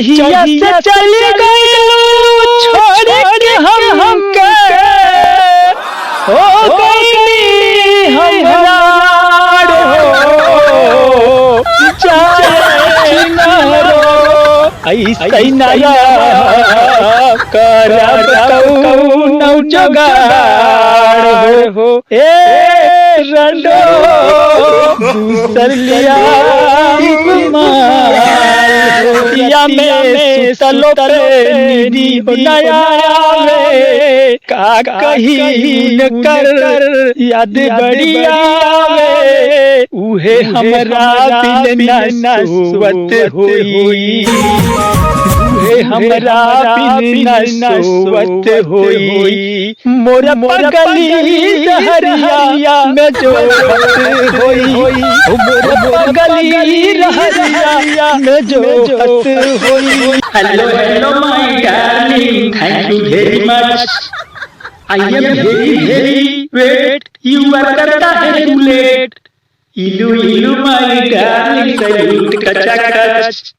कहिया से चली गई छोड़ के हमके हो गई हमरार हो जाए न रो ऐसे नया करब कौनो जुगाड़ हो ए रंडो दूसर लिया या में सुतलो पे निधि नया आवे का कहीं न कर याद बड़ी आवे उहे हमरा बिन न सोवत होई उहे हमरा बिन न सोवत होई मोर पगली रहरिया में जो होई मोर पगली रहरिया में जो Hello, my darling. Thank you very much. I am very wait. You are करता है too late. Ilu, my darling, salute, kachak.